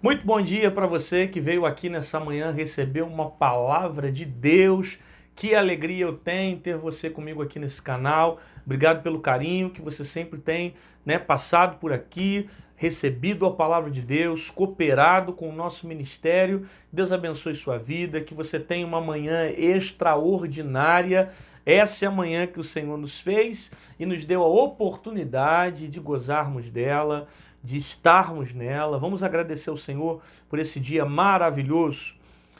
Muito bom dia para você que veio aqui nessa manhã receber uma palavra de Deus. Que alegria eu tenho ter você comigo aqui nesse canal. Obrigado pelo carinho que você sempre tem, né, passado por aqui, recebido a palavra de Deus, cooperado com o nosso ministério. Deus abençoe sua vida, que você tenha uma manhã extraordinária. Essa é a manhã que o Senhor nos fez e nos deu a oportunidade de gozarmos dela, de estarmos nela. Vamos agradecer ao Senhor por esse dia maravilhoso.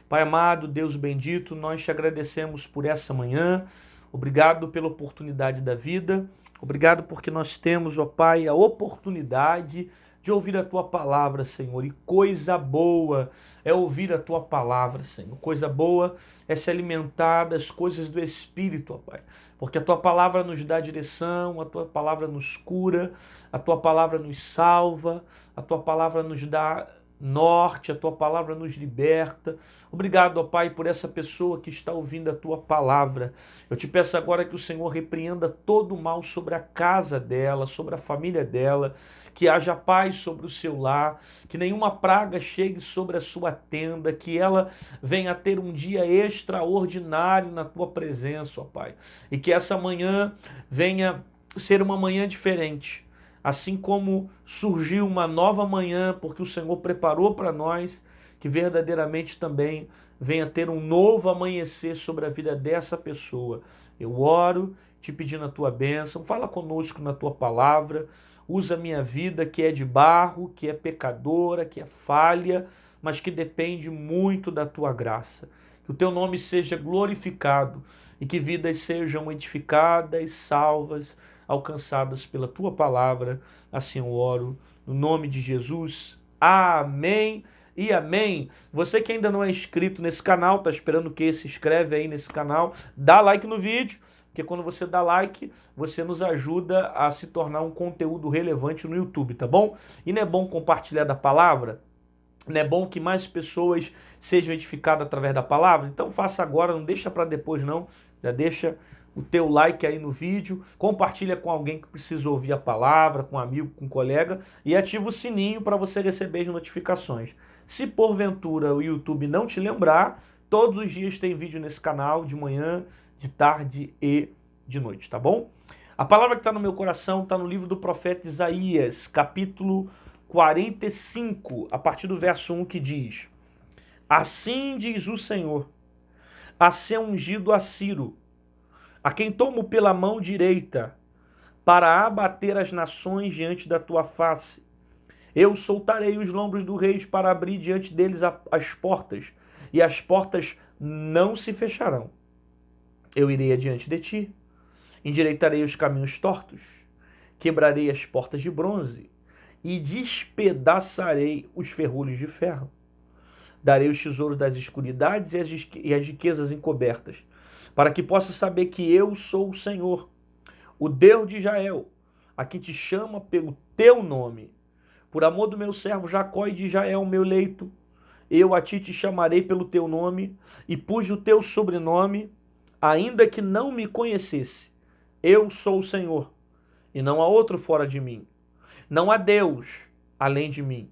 Pai amado, Deus bendito, nós te agradecemos por essa manhã. Obrigado pela oportunidade da vida. Obrigado porque nós temos, ó Pai, a oportunidade de ouvir a tua palavra, Senhor. E coisa boa é ouvir a tua palavra, Senhor. Coisa boa é se alimentar das coisas do Espírito, ó Pai. Porque a tua palavra nos dá direção, a tua palavra nos cura, a tua palavra nos salva, a tua palavra nos dá norte, a tua palavra nos liberta. Obrigado, ó Pai, por essa pessoa que está ouvindo a tua palavra. Eu te peço agora que o Senhor repreenda todo o mal sobre a casa dela, sobre a família dela, que haja paz sobre o seu lar, que nenhuma praga chegue sobre a sua tenda, que ela venha ter um dia extraordinário na tua presença, ó Pai. E que essa manhã venha ser uma manhã diferente. Assim como surgiu uma nova manhã, porque o Senhor preparou para nós, que verdadeiramente também venha ter um novo amanhecer sobre a vida dessa pessoa. Eu oro te pedindo a tua bênção, fala conosco na tua palavra, usa a minha vida que é de barro, que é pecadora, que é falha, mas que depende muito da tua graça. Que o teu nome seja glorificado e que vidas sejam edificadas, salvas, alcançadas pela tua palavra. Assim eu oro, no nome de Jesus. Amém e amém. Você que ainda não é inscrito nesse canal, tá esperando o quê? Se inscreve aí nesse canal, dá like no vídeo, porque quando você dá like, você nos ajuda a se tornar um conteúdo relevante no YouTube, tá bom? E não é bom compartilhar da palavra? Não é bom que mais pessoas sejam edificadas através da palavra? Então faça agora, não deixa para depois não. Já deixa o teu like aí no vídeo, compartilha com alguém que precisa ouvir a palavra, com um amigo, com um colega, e ativa o sininho para você receber as notificações. Se porventura o YouTube não te lembrar, todos os dias tem vídeo nesse canal, de manhã, de tarde e de noite, tá bom? A palavra que está no meu coração está no livro do profeta Isaías, capítulo 45, a partir do verso 1, que diz: Assim diz o Senhor, a seu ungido a Ciro, a quem tomo pela mão direita, para abater as nações diante da tua face. Eu soltarei os lombos do rei para abrir diante deles as portas, e as portas não se fecharão. Eu irei adiante de ti, endireitarei os caminhos tortos, quebrarei as portas de bronze, e despedaçarei os ferrolhos de ferro. Darei os tesouros das escuridades e as riquezas encobertas, para que possa saber que eu sou o Senhor, o Deus de Israel, a quem te chama pelo teu nome. Por amor do meu servo Jacó e de Israel, meu leito, eu a ti te chamarei pelo teu nome, e pus o teu sobrenome, ainda que não me conhecesse. Eu sou o Senhor, e não há outro fora de mim. Não há Deus além de mim.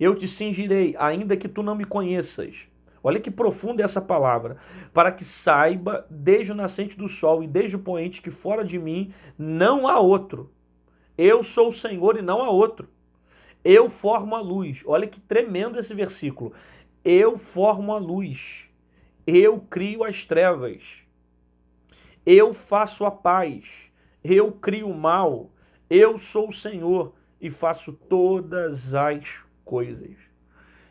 Eu te cingirei, ainda que tu não me conheças. Olha que profunda é essa palavra. Para que saiba, desde o nascente do sol e desde o poente, que fora de mim não há outro. Eu sou o Senhor e não há outro. Eu formo a luz. Olha que tremendo esse versículo. Eu formo a luz. Eu crio as trevas. Eu faço a paz. Eu crio o mal. Eu sou o Senhor e faço todas as coisas.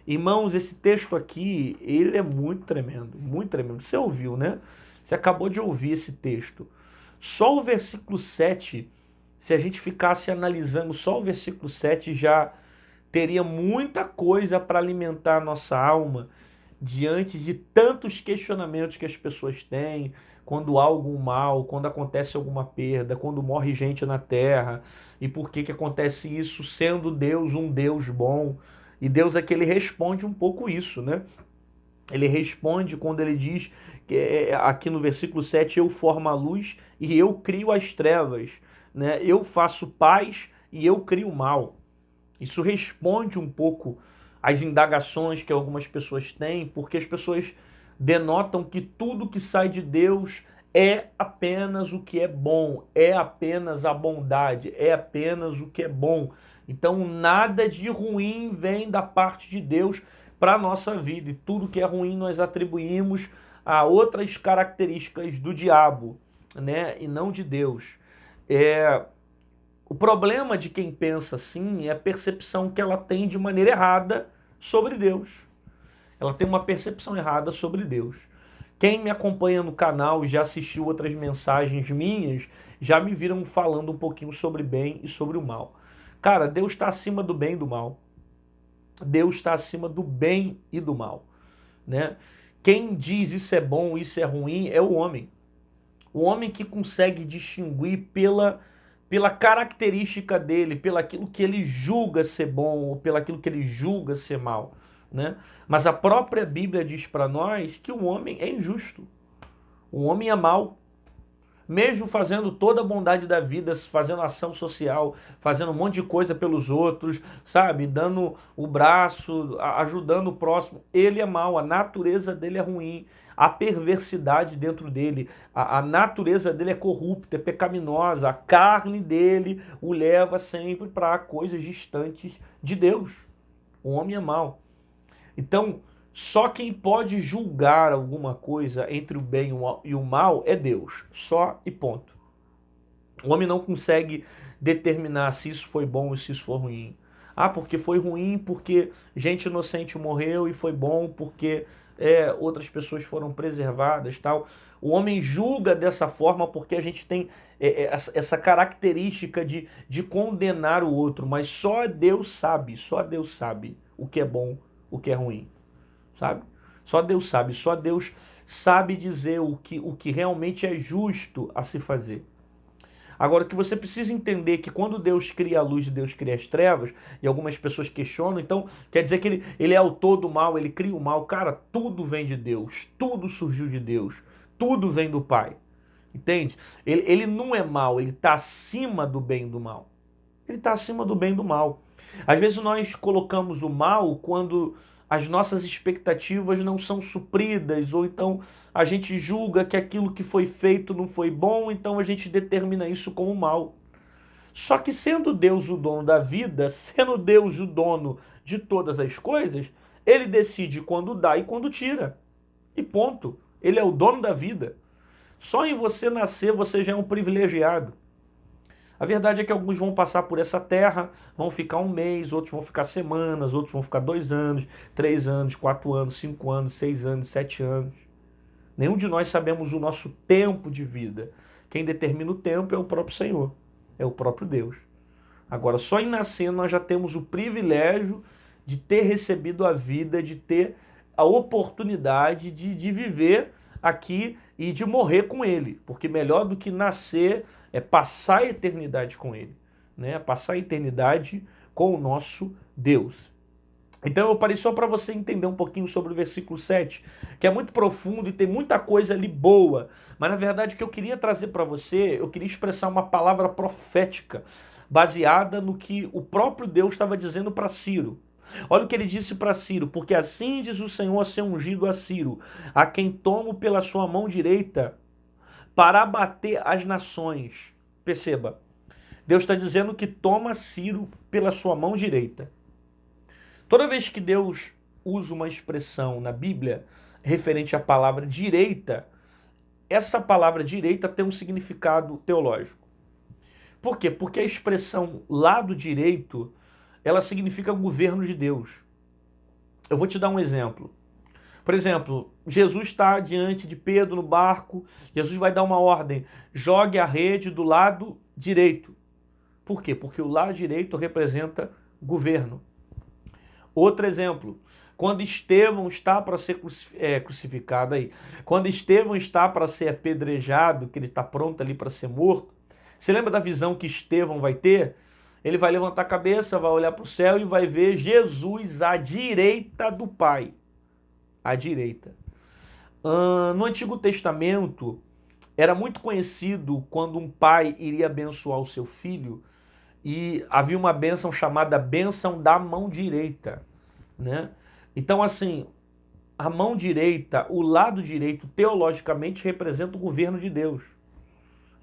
Irmãos, esse texto aqui, ele é muito tremendo, muito tremendo. Você ouviu, né? Você acabou de ouvir esse texto. Só o versículo 7, se a gente ficasse analisando só o versículo 7, já teria muita coisa para alimentar a nossa alma diante de tantos questionamentos que as pessoas têm, quando há algum mal, quando acontece alguma perda, quando morre gente na terra, e por que acontece isso, sendo Deus um Deus bom. E Deus é que ele responde um pouco isso, né? Ele responde quando ele diz, que aqui no versículo 7, eu formo a luz e eu crio as trevas, né? Eu faço paz e eu crio o mal. Isso responde um pouco as indagações que algumas pessoas têm, porque as pessoas denotam que tudo que sai de Deus é apenas o que é bom, é apenas a bondade, é apenas o que é bom. Então nada de ruim vem da parte de Deus para a nossa vida, e tudo que é ruim nós atribuímos a outras características do diabo, né, e não de Deus. O problema de quem pensa assim é a percepção que ela tem de maneira errada sobre Deus. Ela tem uma percepção errada sobre Deus. Quem me acompanha no canal e já assistiu outras mensagens minhas, já me viram falando um pouquinho sobre bem e sobre o mal. Cara, Deus está acima do bem e do mal. Deus está acima do bem e do mal, né? Quem diz isso é bom, isso é ruim, é o homem. O homem que consegue distinguir pela característica dele, pelaquilo que ele julga ser bom ou pelaquilo que ele julga ser mal, né? Mas a própria Bíblia diz para nós que o homem é injusto. O homem é mau. Mesmo fazendo toda a bondade da vida, fazendo ação social, fazendo um monte de coisa pelos outros, sabe? Dando o braço, ajudando o próximo, ele é mau, a natureza dele é ruim, a perversidade dentro dele, a natureza dele é corrupta, é pecaminosa, a carne dele o leva sempre para coisas distantes de Deus. O homem é mau. Então, só quem pode julgar alguma coisa entre o bem e o mal é Deus. Só e ponto. O homem não consegue determinar se isso foi bom ou se isso foi ruim. Ah, porque foi ruim, porque gente inocente morreu, e foi bom porque outras pessoas foram preservadas, tal. O homem julga dessa forma porque a gente tem essa característica de condenar o outro, mas só Deus sabe o que é bom, o que é ruim. Sabe? Só Deus sabe dizer o que realmente é justo a se fazer. Agora, o que você precisa entender é que quando Deus cria a luz e Deus cria as trevas, e algumas pessoas questionam, então quer dizer que ele é autor do mal, ele cria o mal. Cara, tudo vem de Deus, tudo surgiu de Deus, tudo vem do Pai. Entende? Ele não é mal, ele está acima do bem e do mal. Ele está acima do bem e do mal. Às vezes nós colocamos o mal quando as nossas expectativas não são supridas, ou então a gente julga que aquilo que foi feito não foi bom, então a gente determina isso como mal. Só que sendo Deus o dono da vida, sendo Deus o dono de todas as coisas, ele decide quando dá e quando tira. E ponto. Ele é o dono da vida. Só em você nascer você já é um privilegiado. A verdade é que alguns vão passar por essa terra, vão ficar um mês, outros vão ficar semanas, outros vão ficar 2 anos, 3 anos, 4 anos, 5 anos, 6 anos, 7 anos. Nenhum de nós sabemos o nosso tempo de vida. Quem determina o tempo é o próprio Senhor, é o próprio Deus. Agora, só em nascer nós já temos o privilégio de ter recebido a vida, de ter a oportunidade de viver aqui e de morrer com Ele. Porque melhor do que nascer é passar a eternidade com Ele, né? Passar a eternidade com o nosso Deus. Então eu parei só para você entender um pouquinho sobre o versículo 7, que é muito profundo e tem muita coisa ali boa, mas na verdade o que eu queria trazer para você, eu queria expressar uma palavra profética, baseada no que o próprio Deus estava dizendo para Ciro. Olha o que ele disse para Ciro: porque assim diz o Senhor a seu ungido a Ciro, a quem tomo pela sua mão direita para abater as nações. Perceba, Deus está dizendo que toma Ciro pela sua mão direita. Toda vez que Deus usa uma expressão na Bíblia referente à palavra direita, essa palavra direita tem um significado teológico. Por quê? Porque a expressão lado direito, ela significa governo de Deus. Eu vou te dar um exemplo. Por exemplo, Jesus está diante de Pedro no barco, Jesus vai dar uma ordem: jogue a rede do lado direito. Por quê? Porque o lado direito representa governo. Outro exemplo, quando Estevão está para ser crucificado aí, quando Estevão está para ser apedrejado, que ele está pronto ali para ser morto, você lembra da visão que Estevão vai ter? Ele vai levantar a cabeça, vai olhar para o céu e vai ver Jesus à direita do Pai. À direita. No Antigo Testamento, era muito conhecido quando um pai iria abençoar o seu filho, e havia uma bênção chamada bênção da mão direita. né? Então, assim, a mão direita, o lado direito, teologicamente, representa o governo de Deus.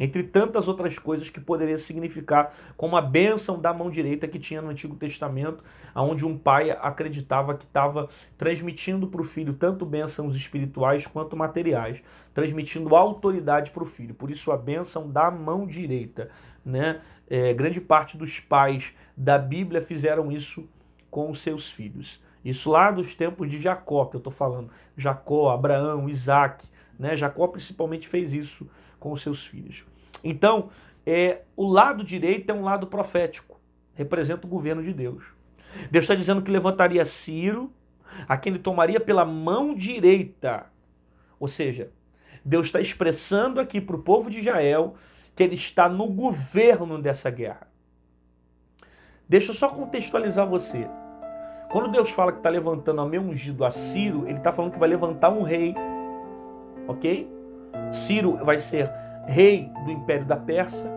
Entre tantas outras coisas que poderia significar como a bênção da mão direita que tinha no Antigo Testamento, onde um pai acreditava que estava transmitindo para o filho tanto bênçãos espirituais quanto materiais, transmitindo autoridade para o filho. Por isso a bênção da mão direita, né? Grande parte dos pais da Bíblia fizeram isso com os seus filhos. Isso lá dos tempos de Jacó, que eu estou falando. Jacó, Abraão, Isaac, né? Jacó principalmente fez isso com os seus filhos. Então, o lado direito é um lado profético, representa o governo de Deus. Deus está dizendo que levantaria Ciro, a quem ele tomaria pela mão direita. Ou seja, Deus está expressando aqui para o povo de Israel que ele está no governo dessa guerra. Deixa eu só contextualizar você. Quando Deus fala que está levantando a meu ungido a Ciro, ele está falando que vai levantar um rei, ok? Ciro vai ser rei do Império da Pérsia.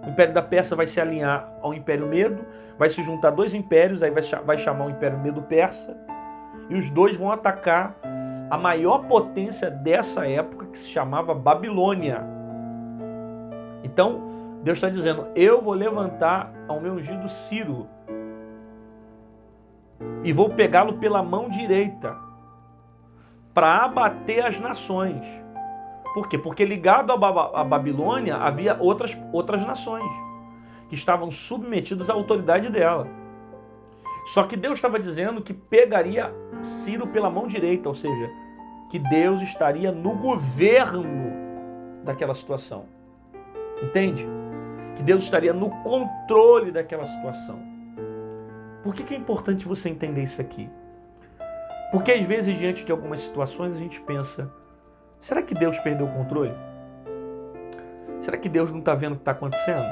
O Império da Pérsia vai se alinhar ao Império Medo, vai se juntar dois impérios, aí vai chamar o Império Medo-Persa, e os dois vão atacar a maior potência dessa época, que se chamava Babilônia. Então, Deus está dizendo, eu vou levantar ao meu ungido Ciro, e vou pegá-lo pela mão direita, para abater as nações. Por quê? Porque ligado à Babilônia havia outras nações que estavam submetidas à autoridade dela. Só que Deus estava dizendo que pegaria Ciro pela mão direita, ou seja, que Deus estaria no governo daquela situação. Entende? Que Deus estaria no controle daquela situação. Por que é importante você entender isso aqui? Porque às vezes, diante de algumas situações, a gente pensa, será que Deus perdeu o controle? Será que Deus não está vendo o que está acontecendo?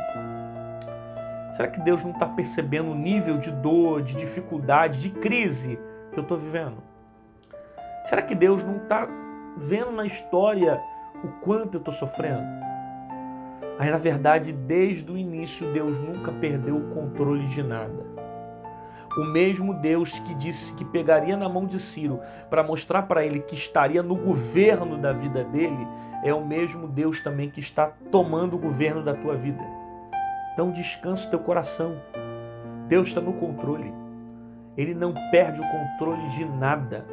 Será que Deus não está percebendo o nível de dor, de dificuldade, de crise que eu estou vivendo? Será que Deus não está vendo na história o quanto eu estou sofrendo? Aí, na verdade, desde o início, Deus nunca perdeu o controle de nada. O mesmo Deus que disse que pegaria na mão de Ciro para mostrar para ele que estaria no governo da vida dele, é o mesmo Deus também que está tomando o governo da tua vida. Então descansa o teu coração. Deus está no controle. Ele não perde o controle de nada.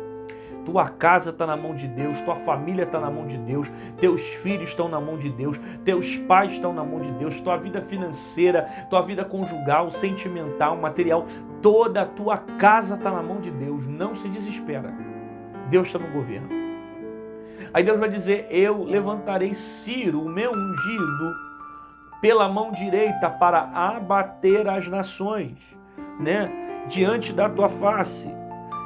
Tua casa está na mão de Deus, tua família está na mão de Deus, teus filhos estão na mão de Deus, teus pais estão na mão de Deus, tua vida financeira, tua vida conjugal, sentimental, material, toda a tua casa está na mão de Deus. Não se desespera. Deus está no governo. Aí Deus vai dizer, eu levantarei Ciro, o meu ungido, pela mão direita para abater as nações, né, diante da tua face.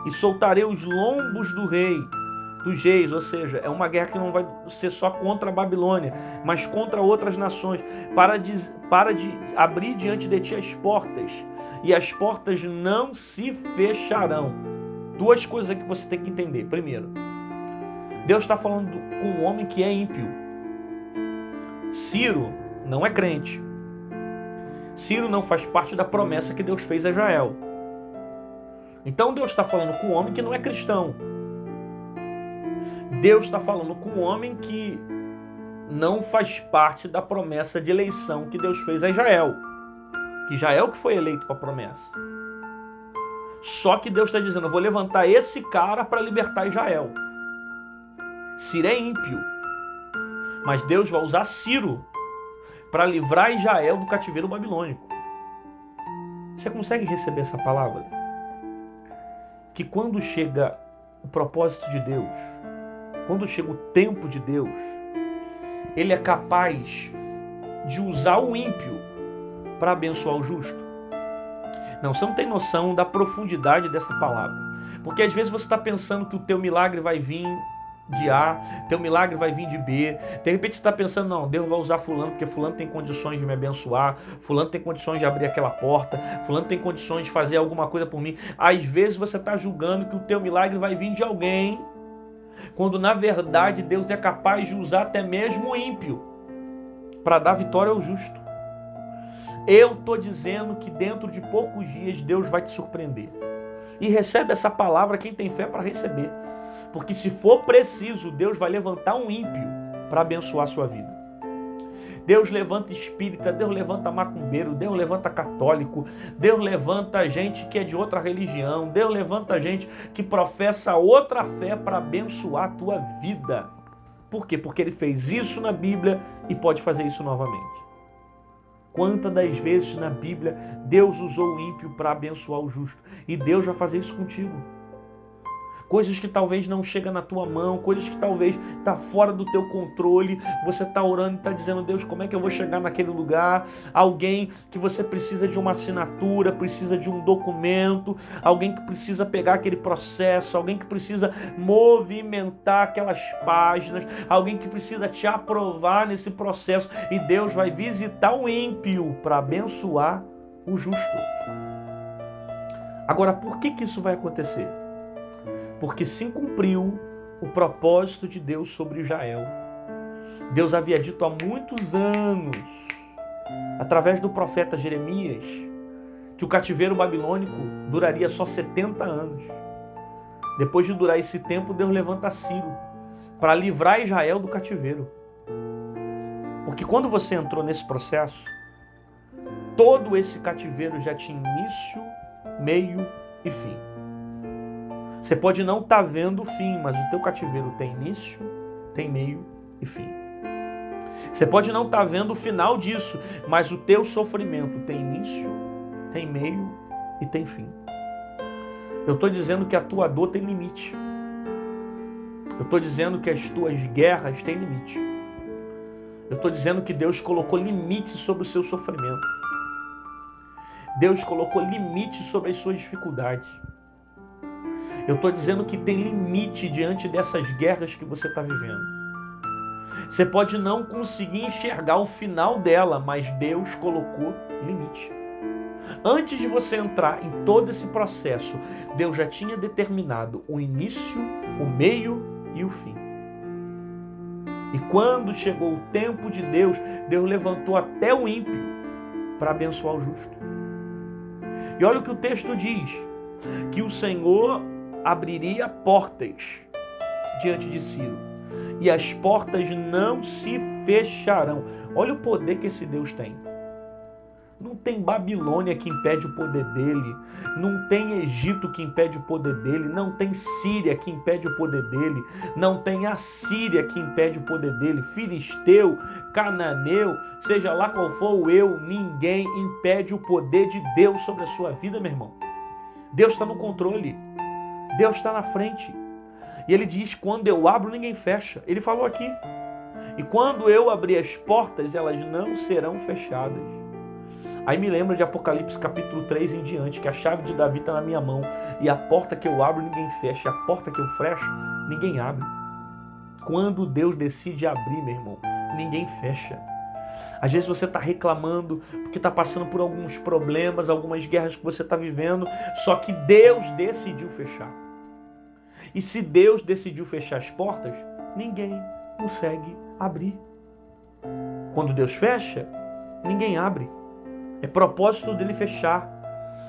E soltarei os lombos dos reis, ou seja, é uma guerra que não vai ser só contra a Babilônia, mas contra outras nações, para de abrir diante de ti as portas, e as portas não se fecharão. Duas coisas aqui que você tem que entender. Primeiro, Deus está falando com um homem que é ímpio. Ciro não é crente. Ciro não faz parte da promessa que Deus fez a Israel. Então Deus está falando com um homem que não é cristão. Deus está falando com um homem que não faz parte da promessa de eleição que Deus fez a Israel. Que Israel que foi eleito para a promessa. Só que Deus está dizendo, eu vou levantar esse cara para libertar Israel. Ciro é ímpio. Mas Deus vai usar Ciro para livrar Israel do cativeiro babilônico. Você consegue receber essa palavra? Que quando chega o propósito de Deus, quando chega o tempo de Deus, Ele é capaz de usar o ímpio para abençoar o justo. Não, você não tem noção da profundidade dessa palavra. Porque às vezes você está pensando que o teu milagre vai vir de A, teu milagre vai vir de B. De repente você está pensando, não, Deus vai usar fulano, porque fulano tem condições de me abençoar, fulano tem condições de abrir aquela porta, fulano tem condições de fazer alguma coisa por mim. Às vezes você está julgando que o teu milagre vai vir de alguém, quando na verdade Deus é capaz de usar até mesmo o ímpio para dar vitória ao justo. Eu estou dizendo que dentro de poucos dias Deus vai te surpreender. E recebe essa palavra quem tem fé para receber. Porque se for preciso, Deus vai levantar um ímpio para abençoar a sua vida. Deus levanta espírita, Deus levanta macumbeiro, Deus levanta católico, Deus levanta gente que é de outra religião, Deus levanta gente que professa outra fé para abençoar a tua vida. Por quê? Porque Ele fez isso na Bíblia e pode fazer isso novamente. Quantas das vezes na Bíblia Deus usou o ímpio para abençoar o justo? E Deus vai fazer isso contigo. Coisas que talvez não chegam na tua mão, coisas que talvez estão fora do teu controle. Você está orando e está dizendo, Deus, como é que eu vou chegar naquele lugar? Alguém que você precisa de uma assinatura, precisa de um documento, alguém que precisa pegar aquele processo, alguém que precisa movimentar aquelas páginas, alguém que precisa te aprovar nesse processo. E Deus vai visitar o ímpio para abençoar o justo. Agora, por que isso vai acontecer? Porque se cumpriu o propósito de Deus sobre Israel. Deus havia dito há muitos anos, através do profeta Jeremias, que o cativeiro babilônico duraria só 70 anos. Depois de durar esse tempo, Deus levanta Ciro para livrar Israel do cativeiro. Porque quando você entrou nesse processo, todo esse cativeiro já tinha início, meio e fim. Você pode não estar vendo o fim, mas o teu cativeiro tem início, tem meio e fim. Você pode não estar vendo o final disso, mas o teu sofrimento tem início, tem meio e tem fim. Eu estou dizendo que a tua dor tem limite. Eu estou dizendo que as tuas guerras têm limite. Eu estou dizendo que Deus colocou limites sobre o seu sofrimento. Deus colocou limites sobre as suas dificuldades. Eu estou dizendo que tem limite diante dessas guerras que você está vivendo. Você pode não conseguir enxergar o final dela, mas Deus colocou limite. Antes de você entrar em todo esse processo, Deus já tinha determinado o início, o meio e o fim. E quando chegou o tempo de Deus, Deus levantou até o ímpio para abençoar o justo. E olha o que o texto diz, que o Senhor abriria portas diante de Ciro, e as portas não se fecharão. Olha o poder que esse Deus tem. Não tem Babilônia que impede o poder dele, não tem Egito que impede o poder dele, não tem Síria que impede o poder dele, não tem Assíria que impede o poder dele, Filisteu, Cananeu, seja lá qual for o eu, ninguém impede o poder de Deus sobre a sua vida, meu irmão. Deus está no controle. Deus está na frente. E Ele diz, quando eu abro, ninguém fecha. Ele falou aqui. E quando eu abrir as portas, elas não serão fechadas. Aí me lembra de Apocalipse capítulo 3 em diante, que a chave de Davi está na minha mão. E a porta que eu abro, ninguém fecha. E a porta que eu fecho, ninguém abre. Quando Deus decide abrir, meu irmão, ninguém fecha. Às vezes você está reclamando porque está passando por alguns problemas, algumas guerras que você está vivendo, só que Deus decidiu fechar. E se Deus decidiu fechar as portas, ninguém consegue abrir. Quando Deus fecha, ninguém abre. É propósito dele fechar.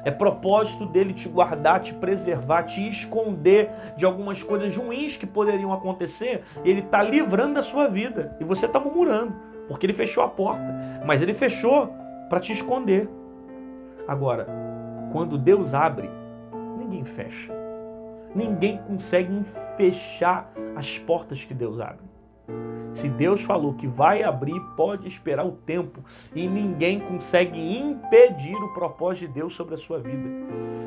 É propósito dele te guardar, te preservar, te esconder de algumas coisas ruins que poderiam acontecer. Ele está livrando a sua vida. E você está murmurando, porque ele fechou a porta. Mas ele fechou para te esconder. Agora, quando Deus abre, ninguém fecha. Ninguém consegue fechar as portas que Deus abre. Se Deus falou que vai abrir, pode esperar o tempo. E ninguém consegue impedir o propósito de Deus sobre a sua vida.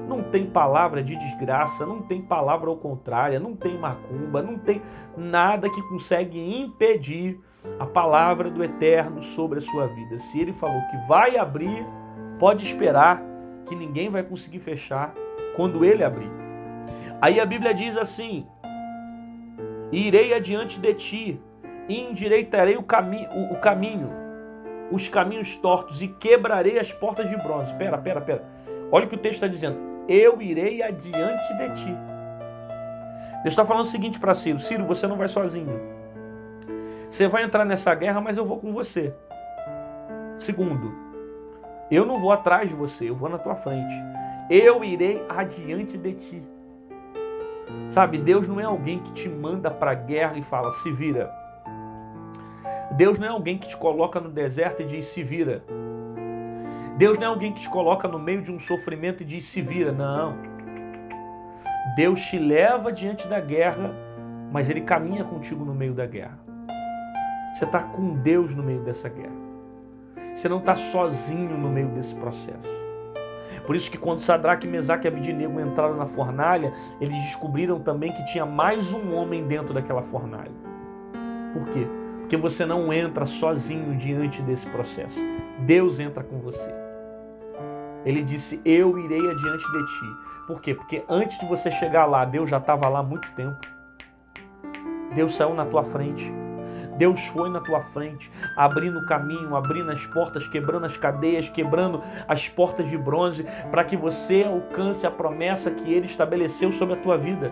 Não tem palavra de desgraça, não tem palavra ao contrário, não tem macumba, não tem nada que consegue impedir a palavra do Eterno sobre a sua vida. Se Ele falou que vai abrir, pode esperar que ninguém vai conseguir fechar quando Ele abrir. Aí a Bíblia diz assim: irei adiante de ti, e endireitarei o caminho, os caminhos tortos, e quebrarei as portas de bronze. Pera. Olha o que o texto está dizendo. Eu irei adiante de ti. Deus está falando o seguinte para Ciro: Ciro, você não vai sozinho. Você vai entrar nessa guerra, mas eu vou com você. Segundo, eu não vou atrás de você, eu vou na tua frente. Eu irei adiante de ti. Sabe, Deus não é alguém que te manda para a guerra e fala, se vira. Deus não é alguém que te coloca no deserto e diz, se vira. Deus não é alguém que te coloca no meio de um sofrimento e diz, se vira. Não. Deus te leva diante da guerra, mas Ele caminha contigo no meio da guerra. Você está com Deus no meio dessa guerra. Você não está sozinho no meio desse processo. Por isso que quando Sadraque, Mesaque e Abidnego entraram na fornalha, eles descobriram também que tinha mais um homem dentro daquela fornalha. Por quê? Porque você não entra sozinho diante desse processo. Deus entra com você. Ele disse, eu irei adiante de ti. Por quê? Porque antes de você chegar lá, Deus já estava lá há muito tempo. Deus saiu na tua frente. Deus foi na tua frente, abrindo o caminho, abrindo as portas, quebrando as cadeias, quebrando as portas de bronze, para que você alcance a promessa que Ele estabeleceu sobre a tua vida.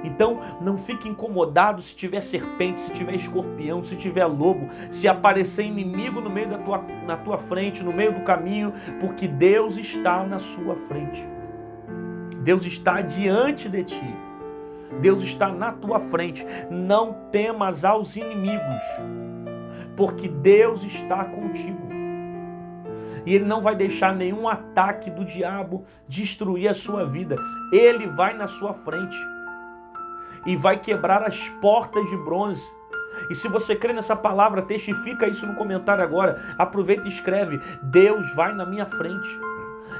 Então, não fique incomodado se tiver serpente, se tiver escorpião, se tiver lobo, se aparecer inimigo no meio na tua frente, no meio do caminho, porque Deus está na sua frente. Deus está diante de ti. Deus está na tua frente. Não temas aos inimigos, porque Deus está contigo. E Ele não vai deixar nenhum ataque do diabo destruir a sua vida. Ele vai na sua frente e vai quebrar as portas de bronze. E se você crê nessa palavra, testifica isso no comentário agora. Aproveita e escreve, Deus vai na minha frente.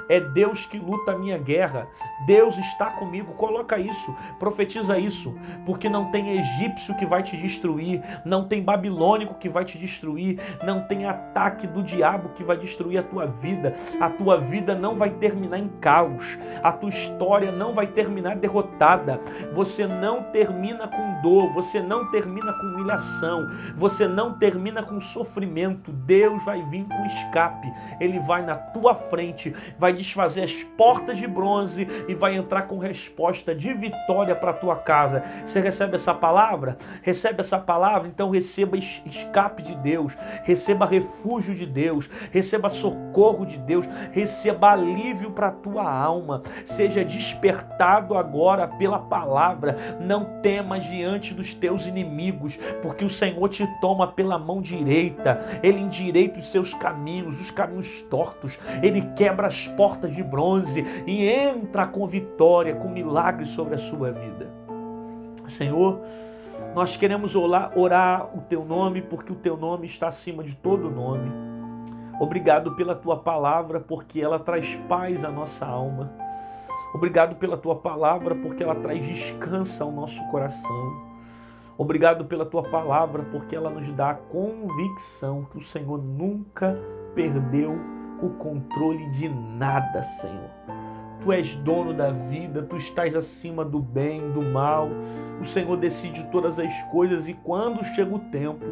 É Deus que luta a minha guerra. Deus está comigo. Coloca isso, profetiza isso, porque não tem egípcio que vai te destruir, não tem babilônico que vai te destruir, não tem ataque do diabo que vai destruir a tua vida. A tua vida não vai terminar em caos, a tua história não vai terminar derrotada. Você não termina com dor, você não termina com humilhação, você não termina com sofrimento. Deus vai vir com escape. Ele vai na tua frente, vai desfazer as portas de bronze e vai entrar com resposta de vitória para a tua casa. Você recebe essa palavra? Recebe essa palavra? Então receba escape de Deus, receba refúgio de Deus, receba socorro de Deus, receba alívio para a tua alma. Seja despertado agora pela palavra. Não temas diante dos teus inimigos, porque o Senhor te toma pela mão direita. Ele endireita os seus caminhos, os caminhos tortos. Ele quebra as portas de bronze e entra com vitória, com milagres sobre a sua vida. Senhor, nós queremos orar o Teu nome, porque o Teu nome está acima de todo nome. Obrigado pela Tua palavra, porque ela traz paz à nossa alma. Obrigado pela Tua palavra, porque ela traz descanso ao nosso coração. Obrigado pela Tua palavra, porque ela nos dá a convicção que o Senhor nunca perdeu o controle de nada, Senhor. Tu és dono da vida, Tu estás acima do bem, do mal. O Senhor decide todas as coisas e quando chega o tempo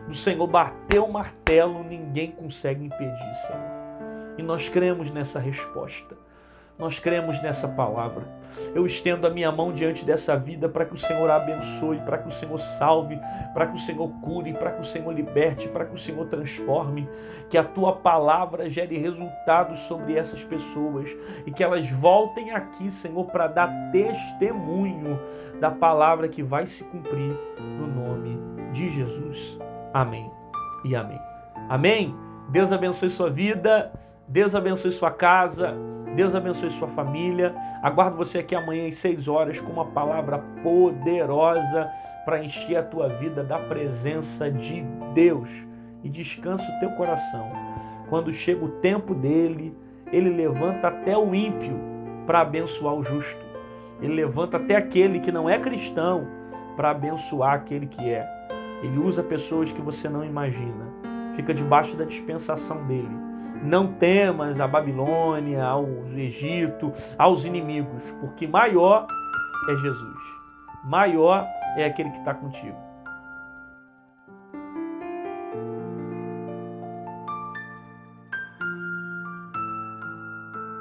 do Senhor bater o martelo, ninguém consegue impedir, Senhor. E nós cremos nessa resposta. Nós cremos nessa palavra. Eu estendo a minha mão diante dessa vida para que o Senhor a abençoe, para que o Senhor salve, para que o Senhor cure, para que o Senhor liberte, para que o Senhor transforme. Que a Tua palavra gere resultados sobre essas pessoas e que elas voltem aqui, Senhor, para dar testemunho da palavra que vai se cumprir no nome de Jesus. Amém e amém. Amém? Deus abençoe sua vida, Deus abençoe sua casa, Deus abençoe sua família. Aguardo você aqui amanhã às 6 horas com uma palavra poderosa para encher a tua vida da presença de Deus. E descansa o teu coração. Quando chega o tempo dele, ele levanta até o ímpio para abençoar o justo. Ele levanta até aquele que não é cristão para abençoar aquele que é. Ele usa pessoas que você não imagina. Fica debaixo da dispensação dele. Não temas a Babilônia, ao Egito, aos inimigos, porque maior é Jesus. Maior é aquele que está contigo.